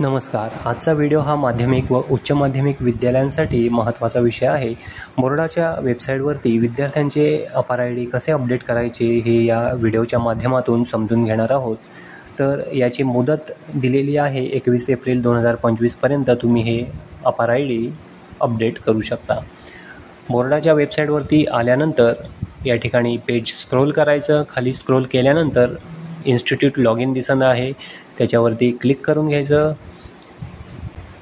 नमस्कार. आजचा व्हिडिओ हा माध्यमिक व उच्च माध्यमिक विद्यालयांसाठी महत्त्वाचा विषय आहे. बोर्डाच्या वेबसाईटवरती विद्यार्थ्यांचे अपार आय डी कसे अपडेट करायचे हे या व्हिडिओच्या माध्यमातून समजून घेणार आहोत. तर याची मुदत दिलेली आहे 21 एप्रिल 2025 पर्यंत तुम्ही हे अपार आय डी अपडेट करू शकता. बोर्डाच्या वेबसाईटवरती आल्यानंतर या ठिकाणी पेज स्क्रोल करायचं. खाली स्क्रोल केल्यानंतर इन्स्टिट्यूट लॉग इन दिसत आहे, त्याच्यावरती क्लिक करून घ्यायचं.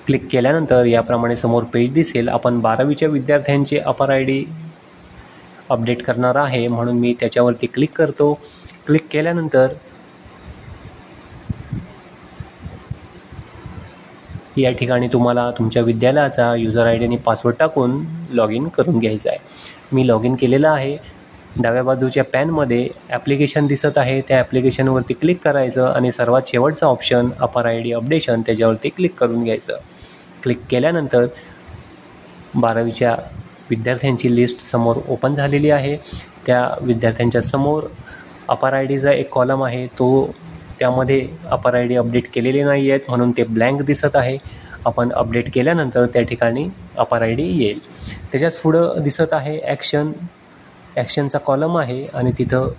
क्लिक केल्यानंतर याप्रमाणे समोर पेज दिसेल. आपण 12वीच्या विद्यार्थ्यांचे अपार आय डी अपडेट करणार आहे म्हणून मी त्याच्यावरती क्लिक करतो. क्लिक केल्यानंतर या ठिकाणी तुम्हाला तुमच्या विद्यालयाचा युजर आय डी आणि पासवर्ड टाकून लॉग इन करून घ्यायचा आहे. मी लॉग इन केलेलं आहे. डाव्या बाजूच्या पॅनमध्ये ॲप्लिकेशन दिसत आहे, त्या ॲप्लिकेशनवरती क्लिक करायचं आणि सर्वात शेवटचा ऑप्शन अपार आय डी अपडेशन त्याच्यावरती क्लिक करून घ्यायचं. क्लिक केल्यानंतर 12वीच्या विद्यार्थ्यांची लिस्ट समोर ओपन झालेली आहे. त्या विद्यार्थ्यांच्या समोर अपार आय डीचा एक कॉलम आहे, तो त्यामध्ये अपार आय डी अपडेट केलेले नाही आहेत म्हणून ते ब्लँक दिसत आहे. आपण अपडेट केल्यानंतर त्या ठिकाणी अपार आय डी येईल. त्याच्याच पुढं दिसत आहे ॲक्शनचा कॉलम आहे आणि तिथं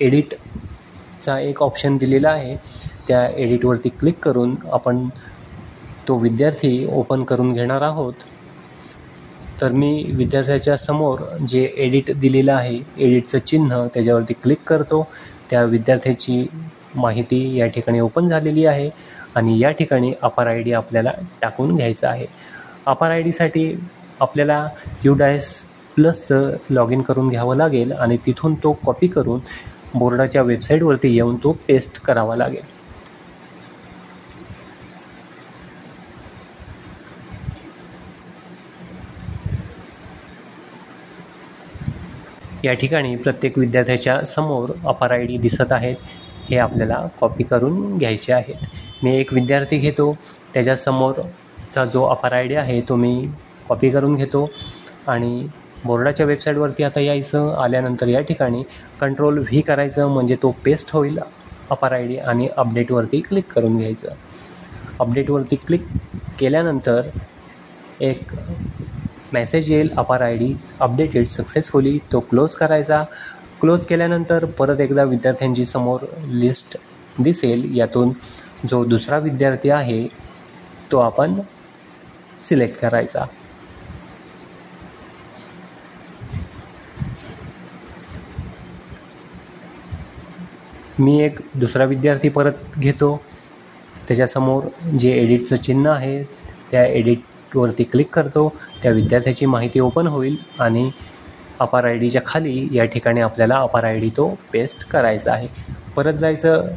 एडिटचा एक ऑप्शन दिलेला आहे. त्या एडिटवरती क्लिक करून आपण तो विद्यार्थी ओपन करून घेणार आहोत. तर मी विद्यार्थ्याच्या समोर जे एडिट दिलेलं आहे, एडिटचं चिन्ह, त्याच्यावरती क्लिक करतो. त्या विद्यार्थ्याची माहिती या ठिकाणी ओपन झालेली आहे आणि या ठिकाणी अपार आय डी आपल्याला टाकून घ्यायचं आहे. अपार आय डीसाठी आपल्याला UDAS+ लॉग इन करून घ्यावं लागेल आणि तिथून तो कॉपी करून बोर्डाच्या वेबसाईटवरती येऊन तो पेस्ट करावा लागेल. या ठिकाणी प्रत्येक विद्यार्थ्याच्या समोर अपार आय डी दिसत आहेत, हे आपल्याला कॉपी करून घ्यायचे आहेत. मी एक विद्यार्थी घेतो, त्याच्यासमोरचा जो अपार आय डी आहे तो मी कॉपी करून घेतो आणि बोर्डाच्या वेबसाईटवरती आता यायचं. आल्यानंतर या ठिकाणी Ctrl+V करायचं म्हणजे तो पेस्ट होईल अपार आय डी आणि अपडेटवरती क्लिक करून घ्यायचं. अपडेटवरती क्लिक केल्यानंतर एक मेसेज येईल, अपार आय डी अपडेटेड सक्सेसफुली. तो क्लोज करायचा. क्लोज केल्यानंतर परत एकदा विद्यार्थ्यांची समोर लिस्ट दिसेल. यातून जो दुसरा विद्यार्थी आहे तो आपण सिलेक्ट करायचा. मी एक दुसरा विद्यार्थी परत घेतो. त्याच्यासमोर जे एडिटचं चिन्ह आहे त्या एडिटवरती क्लिक करतो. त्या विद्यार्थ्याची माहिती ओपन होईल आणि अपार आय डीच्या खाली या ठिकाणी आपल्याला अपार आय डी तो पेस्ट करायचा आहे. परत जायचं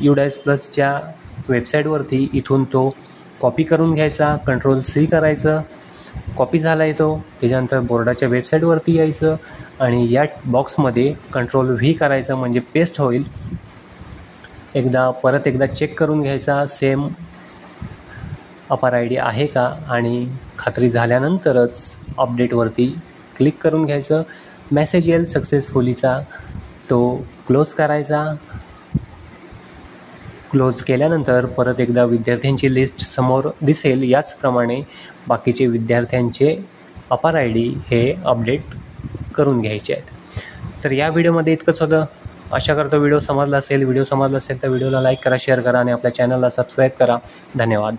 UDAS+च्या वेबसाईटवरती. इथून तो कॉपी करून घ्यायचा. Ctrl+C करायचं. कॉपी झाला आहे तो. त्याच्यानंतर बोर्डाच्या वेबसाईटवरती यायचं आणि या बॉक्समध्ये Ctrl+V करायचं म्हणजे पेस्ट होईल. परत एकदा चेक करून घ्यायचा सेम अपार आय डी आहे का आणि खात्री झाल्यानंतरच अपडेटवरती क्लिक करून घ्यायचं. मेसेज येईल सक्सेसफुलीचा, तो क्लोज करायचा. क्लोज केल्यानंतर परत एकदा विद्यार्थ्यांची लिस्ट समोर दिसेल. याचप्रमाणे बाकीचे विद्यार्थ्यांचे अपार आय डी हे अपडेट करून घ्यायचे आहेत. तर या व्हिडिओमध्ये इतकंच होतं. आशा करतो व्हिडिओ समजला असेल. व्हिडिओ समजला असेल तर व्हिडिओला लाईक करा, शेअर करा आणि आपल्या चॅनलला सबस्क्राईब करा. धन्यवाद.